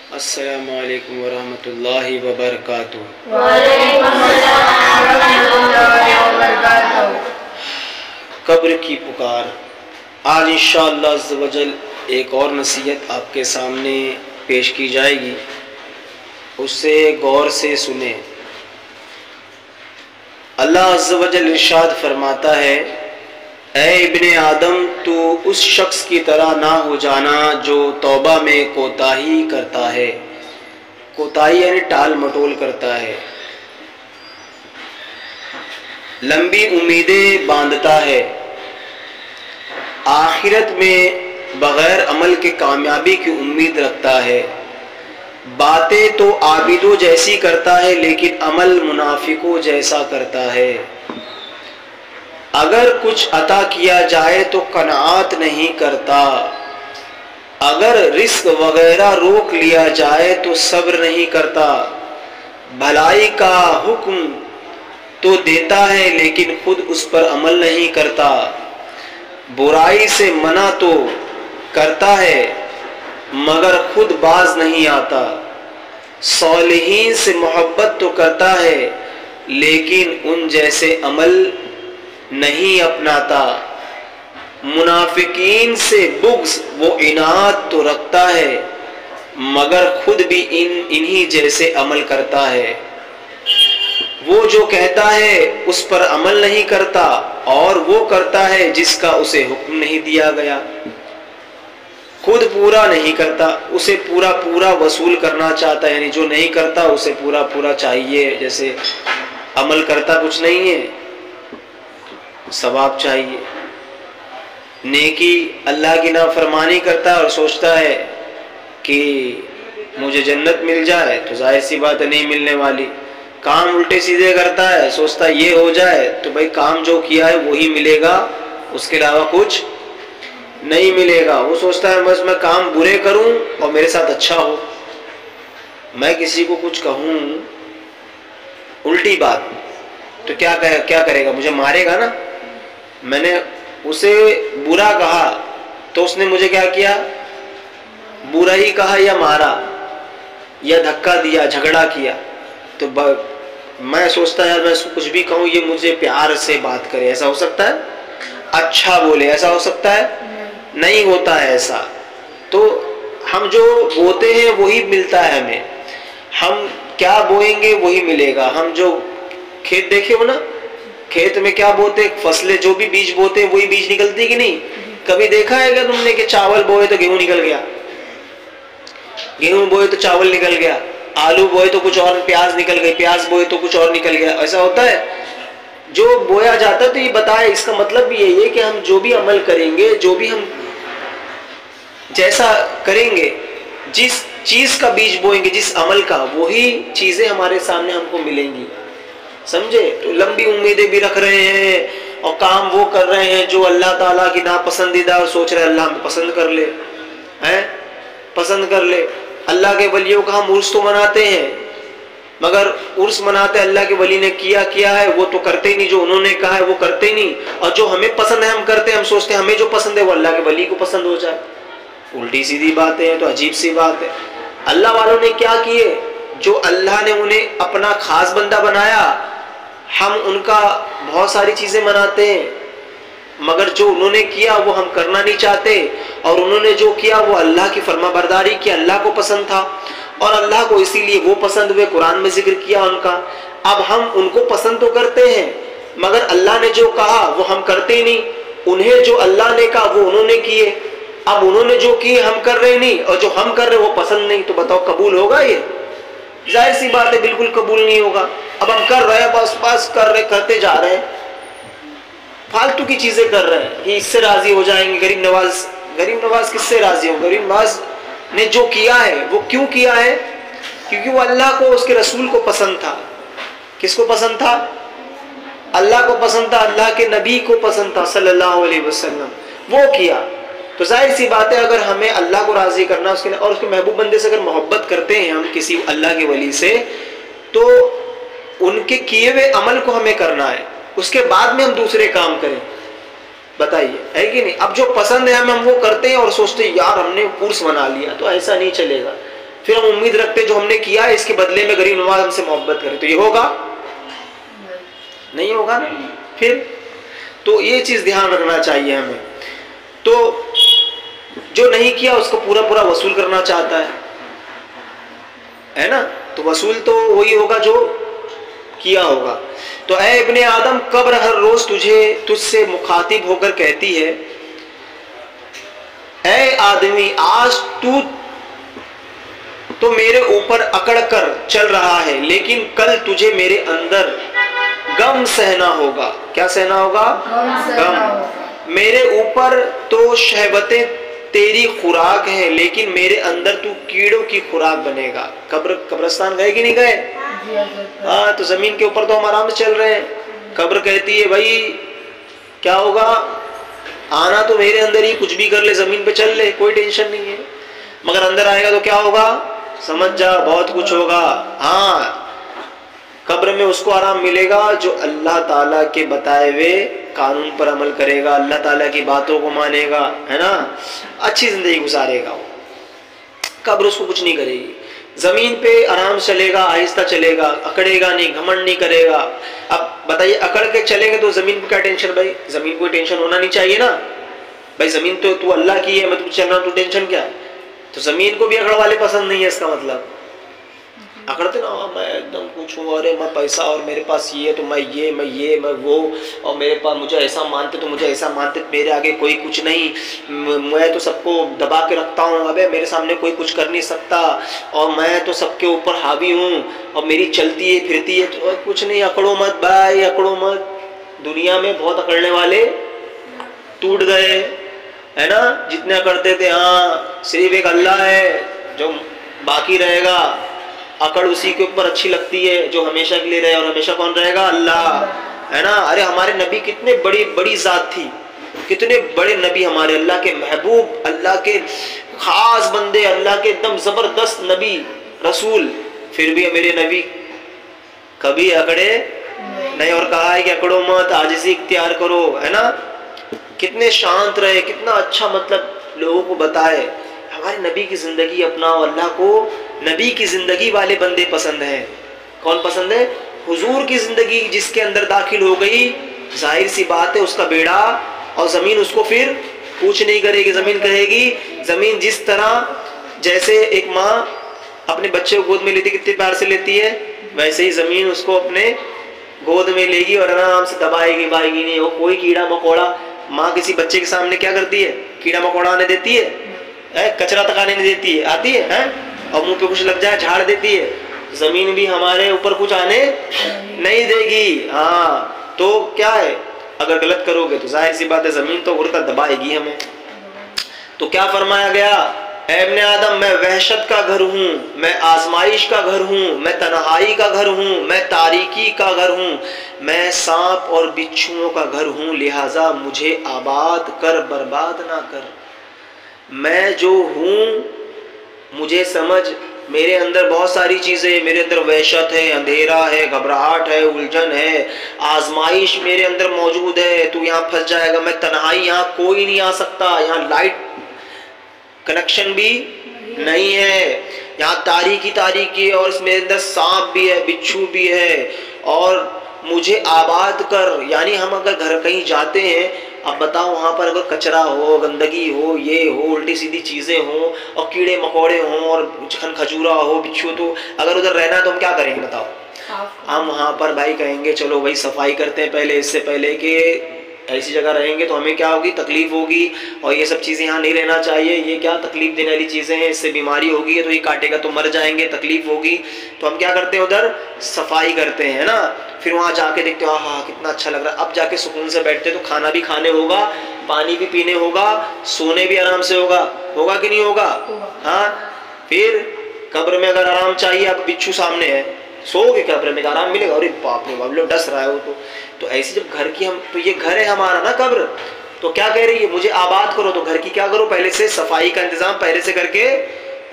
अस्सलामु अलैकुम वरहमतुल्लाहि वबरकातुहू। कब्र की पुकार। आज इंशाअल्लाह अज़्ज़ व जल एक और नसीहत आपके सामने पेश की जाएगी, उससे गौर से सुने। अल्लाह अज़्ज़ व जल इरशाद फरमाता है, ऐ इब्ने आदम तू उस शख्स की तरह ना हो जाना जो तौबा में कोताही करता है। कोताही यानी टाल मटोल करता है, लंबी उम्मीदें बांधता है, आखिरत में बगैर अमल के कामयाबी की उम्मीद रखता है। बातें तो आबिदों जैसी करता है लेकिन अमल मुनाफिकों जैसा करता है। अगर कुछ अता किया जाए तो कनाअत नहीं करता, अगर रिस्क वगैरह रोक लिया जाए तो सब्र नहीं करता। भलाई का हुक्म तो देता है लेकिन खुद उस पर अमल नहीं करता। बुराई से मना तो करता है मगर खुद बाज नहीं आता। सालिहीन से मोहब्बत तो करता है लेकिन उन जैसे अमल नहीं अपनाता। मुनाफिकीन से बुग़्ज़ वो इनात तो रखता है मगर खुद भी इन्हीं जैसे अमल करता है। वो जो कहता है उस पर अमल नहीं करता और वो करता है जिसका उसे हुक्म नहीं दिया गया। खुद पूरा नहीं करता, उसे पूरा पूरा वसूल करना चाहता है, यानी जो नहीं करता उसे पूरा पूरा चाहिए। जैसे अमल करता कुछ नहीं है, सवाब चाहिए। नेकी अल्लाह की नाफरमानी करता है और सोचता है कि मुझे जन्नत मिल जाए, तो जाहिर सी बात है नहीं मिलने वाली। काम उल्टे सीधे करता है, सोचता है ये हो जाए तो भाई काम जो किया है वही मिलेगा, उसके अलावा कुछ नहीं मिलेगा। वो सोचता है बस मैं काम बुरे करूं और मेरे साथ अच्छा हो। मैं किसी को कुछ कहूं उल्टी बात तो क्या करेगा, मुझे मारेगा ना। मैंने उसे बुरा कहा तो उसने मुझे क्या किया, बुरा ही कहा या मारा या धक्का दिया, झगड़ा किया। तो मैं सोचता है मैं उसको कुछ भी कहूँ ये मुझे प्यार से बात करे, ऐसा हो सकता है? अच्छा बोले, ऐसा हो सकता है? नहीं होता है ऐसा। तो हम जो बोते हैं वही मिलता है हमें, हम क्या बोएंगे वही मिलेगा। हम जो खेत देखे हो ना, खेत में क्या बोते, फसलें जो भी बीज बोते हैं वही बीज निकलती है कि नहीं? कभी देखा है क्या तुमने कि चावल बोए तो गेहूं निकल गया, गेहूं बोए तो चावल निकल गया, आलू बोए तो कुछ और, प्याज निकल गई, प्याज बोए तो कुछ और निकल गया? ऐसा होता है? जो बोया जाता है तो ये बताए, इसका मतलब भी यही है कि हम जो भी अमल करेंगे, जो भी हम जैसा करेंगे, जिस चीज का बीज बोएंगे, जिस अमल का, वही चीजें हमारे सामने हमको मिलेंगी। समझे? तो लंबी उम्मीदें भी रख रहे हैं और काम वो कर रहे हैं जो अल्लाह ताला की नापसंदीदा, और सोच रहे हैं अल्लाह हमें पसंद कर ले, हैं पसंद कर ले। अल्लाह के वलियों का हम उर्स तो मनाते हैं, मगर उर्स मनाते अल्लाह के वली ने किया है वो तो करते ही नहीं, जो उन्होंने कहा है वो करते ही नहीं। और जो हमें पसंद है हम करते हैं, हम सोचते हैं हमें जो पसंद है वो अल्लाह के वली को पसंद हो जाए। उल्टी सीधी बातें हैं, तो अजीब सी बात है। अल्लाह वालों ने क्या किए, जो अल्लाह ने उन्हें अपना खास बंदा बनाया, हम उनका बहुत सारी चीजें मनाते हैं, मगर जो उन्होंने किया वो हम करना नहीं चाहते। और उन्होंने जो किया वो अल्लाह की फरमाबरदारी की, अल्लाह को पसंद था और अल्लाह को इसीलिए वो पसंद हुए, कुरान में जिक्र किया उनका। अब हम उनको पसंद तो करते हैं मगर अल्लाह ने जो कहा वो हम करते ही नहीं। उन्हें जो अल्लाह ने कहा वो उन्होंने किए, अब उन्होंने जो किए हम कर रहे नहीं, और जो हम कर रहे वो पसंद नहीं। तो बताओ कबूल होगा ये? जाहिर सी बात है बिल्कुल कबूल नहीं होगा। अब हम कर रहे हैं, बस कर रहे, करते जा रहे हैं, फालतू की चीजें कर रहे हैं कि इससे राजी हो जाएंगे। गरीब नवाज किससे राजी हो? गरीब नवाज ने जो किया है वो क्यों किया है? क्योंकि वो अल्लाह को, उसके रसूल को पसंद था। किसको पसंद था? अल्लाह को पसंद था, अल्लाह के नबी को पसंद था सल्लल्लाहु अलैहि वसल्लम, वो किया। तो जाहिर सी बात है अगर हमें अल्लाह को राजी करना, उसके और उसके महबूब बंदे से अगर मोहब्बत करते हैं हम किसी अल्लाह के वली से, तो उनके किए हुए अमल को हमें करना है, उसके बाद में हम दूसरे काम करें। बताइए, है कि नहीं? अब जो पसंद है हम वो करते हैं और सोचते हैं यार हमने कोर्स बना लिया, तो ऐसा नहीं चलेगा। फिर हम उम्मीद रखते हैं जो हमने किया है इसके बदले में गरीब नवाज हमसे मोहब्बत करे, तो ये होगा? नहीं होगा ना। फिर तो ये चीज ध्यान रखना चाहिए हमें। तो जो नहीं किया उसको पूरा पूरा वसूल करना चाहता है ना, तो वसूल तो वही होगा जो किया होगा। तो ऐ इब्ने आदम, कब्र हर रोज तुझसे मुखातिब होकर कहती है, ऐ आदमी आज तू तो मेरे ऊपर अकड़ कर चल रहा है, लेकिन कल तुझे मेरे अंदर गम सहना होगा। क्या सहना होगा? गम। मेरे ऊपर तो शहवतें तेरी खुराक है, लेकिन मेरे अंदर तू कीड़ों की खुराक बनेगा। कब्रिस्तान गए कि नहीं गए? हाँ, तो जमीन के ऊपर तो हम आराम से चल रहे हैं। कब्र कहती है भाई क्या होगा, आना तो मेरे अंदर ही, कुछ भी कर ले, जमीन पे चल ले, कोई टेंशन नहीं है। मगर अंदर आएगा तो क्या होगा, समझ जा, बहुत कुछ होगा। हाँ, कब्र में उसको आराम मिलेगा जो अल्लाह ताला के बताए हुए कानून पर अमल करेगा, अल्लाह ताला की बातों को मानेगा, है ना, अच्छी जिंदगी गुजारेगा वो। कब्र उसको कुछ नहीं करेगी। जमीन पे आराम चलेगा, आहिस्ता चलेगा, अकड़ेगा नहीं, घमंड नहीं करेगा। अब बताइए, अकड़ के चलेंगे तो जमीन को क्या टेंशन भाई? जमीन को टेंशन होना नहीं चाहिए ना भाई। जमीन तो तू अल्लाह की है, मैं तू चल रहा हूं, तू टेंशन क्या? तो जमीन को भी अकड़ वाले पसंद नहीं है, इसका मतलब अकड़ते ना, मैं एकदम कुछ हूँ, अरे मैं पैसा और मेरे पास ये, तो मैं वो, और मेरे पास मुझे ऐसा मानते तो मुझे ऐसा मानते, मेरे आगे कोई कुछ नहीं, मैं तो सबको दबा के रखता हूँ, अबे मेरे सामने कोई कुछ कर नहीं सकता, और मैं तो सबके ऊपर हावी हूँ, और मेरी चलती है फिरती है, तो कुछ नहीं। अकड़ो मत भाई, अकड़ो मत। दुनिया में बहुत अकड़ने वाले टूट गए, है ना। जितने अकड़ते थे, हाँ सिर्फ एक अल्लाह है जो बाकी रहेगा। अकड़ उसी के ऊपर अच्छी लगती है जो हमेशा के लिए रहे, और हमेशा कौन रहेगा? अल्लाह, है ना। अरे हमारे नबी कितने बड़ी बड़ी जात थी, कितने बड़े नबी हमारे, अल्लाह के महबूब, अल्लाह के खास बंदे, अल्लाह के एकदम जबरदस्त नबी रसूल, फिर भी मेरे नबी कभी अकड़े नहीं, और कहा है कि अकड़ो मत, आजिज़ी इख्तियार करो, है ना। कितने शांत रहे, कितना अच्छा मतलब लोगों को बताए। हमारे नबी की जिंदगी अपनाओ, अल्लाह को नबी की जिंदगी वाले बंदे पसंद हैं। कौन पसंद है? हुजूर की जिंदगी जिसके अंदर दाखिल हो गई, जाहिर सी बात है उसका बेड़ा और जमीन उसको फिर पूछ नहीं करेगी। जमीन कहेगी, जमीन जिस तरह जैसे एक माँ अपने बच्चे को गोद में लेती, कितने प्यार से लेती है, वैसे ही जमीन उसको अपने गोद में लेगी और आराम से दबाएगी, बाएगी नहीं। वो कोई कीड़ा मकोड़ा, माँ किसी बच्चे के सामने क्या करती है? कीड़ा मकोड़ा आने देती है? कचरा तक आने नहीं देती है? आती है? और मुंह पे कुछ लग जाए झाड़ देती है। जमीन भी हमारे ऊपर कुछ आने नहीं देगी। हाँ, तो क्या है, अगर गलत करोगे तो जाहिर सी बात है जमीन तो उड़कर दबाएगी हमें। तो क्या फरमाया गया? ऐ इब्ने आदम, मैं वहशत का घर हूँ, मैं आजमाइश का घर हूँ, मैं तन्हाई का घर हूँ, मैं तारीकी का घर हूँ, मैं सांप और बिच्छुओं का घर हूँ, लिहाजा मुझे आबाद कर, बर्बाद ना कर। मैं जो हूँ मुझे समझ, मेरे अंदर बहुत सारी चीज़ें, मेरे अंदर वहशत है, अंधेरा है, घबराहट है, उलझन है, आजमाइश मेरे अंदर मौजूद है, तू यहाँ फंस जाएगा। मैं तन्हाई, यहाँ कोई नहीं आ सकता, यहाँ लाइट कनेक्शन भी नहीं है, यहाँ तारीकी और इसमें अंदर सांप भी है, बिच्छू भी है, और मुझे आबाद कर। यानी हम अगर घर कहीं जाते हैं, अब बताओ वहाँ पर अगर कचरा हो, गंदगी हो, ये हो, उल्टी सीधी चीज़ें हो, और कीड़े मकोड़े हों, और खजूरा हो, बिच्छू, तो अगर उधर रहना है तो हम क्या करेंगे बताओ? हम वहाँ पर भाई कहेंगे चलो भाई सफाई करते हैं पहले, इससे पहले कि ऐसी जगह रहेंगे तो हमें क्या होगी, तकलीफ होगी, और ये सब चीज़ें यहाँ नहीं रहना चाहिए, ये क्या तकलीफ देने वाली चीज़ें हैं, इससे बीमारी होगी, तो ये काटेगा तो मर जाएंगे, तकलीफ होगी। तो हम क्या करते हैं, उधर सफाई करते हैं ना। फिर वहाँ जाके देखते हो, हाँ कितना अच्छा लग रहा है, अब जाके सुकून से बैठते तो खाना भी खाने होगा, पानी भी पीने होगा, सोने भी आराम से होगा कि नहीं होगा? हाँ, फिर कब्र में अगर आराम चाहिए, अब बिच्छू सामने है, सोओगे कब्र में, आराम मिलेगा? अरे बाप रे बाप, लो डस रहा है वो तो ऐसे जब घर की हम, तो ये घर है हमारा ना कब्र, तो क्या कह रही है, मुझे आबाद करो। तो घर की क्या करो, पहले से सफाई का इंतजाम पहले से करके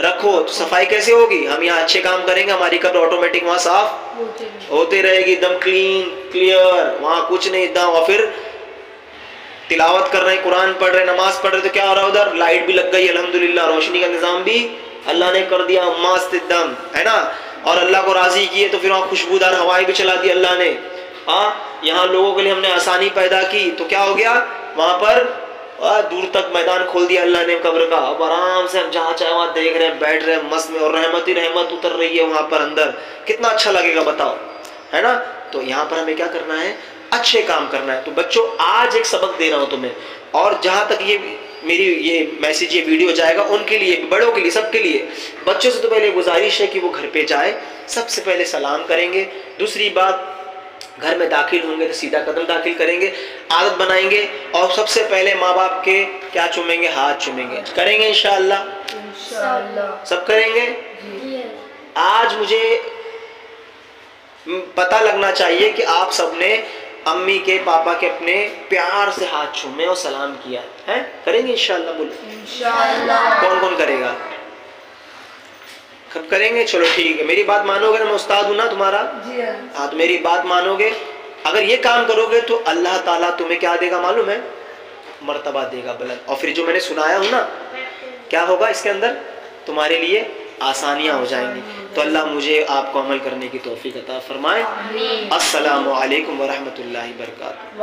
रखो। तो सफाई कैसे होगी? हम यहाँ अच्छे काम करेंगे, हमारी कब्र ऑटोमेटिक वहाँ साफ होते रहेगी, एकदम क्लीन क्लियर, वहाँ कुछ नहीं एकदम। और फिर तिलावत कर रहे हैं, कुरान पढ़ रहे हैं, नमाज पढ़ रहे, तो क्या हो रहा है, उधर लाइट भी लग गई, अल्हम्दुलिल्लाह, रोशनी का निजाम भी अल्लाह ने कर दिया मस्त एकदम, है ना। और अल्लाह को राजी किए तो फिर वहाँ खुशबूदार हवाएं भी चला दी अल्लाह ने। हाँ, यहाँ लोगों के लिए हमने आसानी पैदा की तो क्या हो गया, वहाँ पर दूर तक मैदान खोल दिया अल्लाह ने कब्र का। अब आराम से हम जहाँ चाहे वहाँ देख रहे हैं, बैठ रहे हैं मस्त में, और रहमत ही रहमत उतर रही है वहाँ पर अंदर। कितना अच्छा लगेगा बताओ, है ना। तो यहाँ पर हमें क्या करना है, अच्छे काम करना है। तो बच्चों आज एक सबक दे रहा हूँ तुम्हें, और जहाँ तक ये मेरी ये मैसेज ये वीडियो जाएगा उनके लिए, बड़ों के लिए, सबके लिए। बच्चों से तो पहले गुजारिश है कि वो घर पे जाए, सबसे पहले सलाम करेंगे। दूसरी बात, घर में दाखिल होंगे तो सीधा कदम दाखिल करेंगे, आदत बनाएंगे। और सबसे पहले माँ बाप के क्या चूमेंगे, हाथ चूमेंगे। करेंगे इंशाअल्लाह, सब करेंगे। आज मुझे पता लगना चाहिए कि आप सबने अम्मी के पापा के अपने प्यार से हाथ चूमे और सलाम किया है। करेंगे इंशाअल्लाह, बोलो इंशाअल्लाह। कौन कौन करेगा, कब करेंगे? चलो ठीक है, मेरी बात मानोगे ना, मैं उस्ताद हूं ना तुम्हारा। हाँ, तो मेरी बात मानोगे, अगर ये काम करोगे तो अल्लाह ताला तुम्हें क्या देगा मालूम है, मर्तबा देगा बुलंद। और फिर जो मैंने सुनाया हूं ना, क्या होगा इसके अंदर, तुम्हारे लिए आसानियां हो जाएंगी। तो अल्लाह मुझे आपको अमल करने की तौफीक अता फरमाए। अस्सलामु अलैकुम व रहमतुल्लाहि व बरकातहू।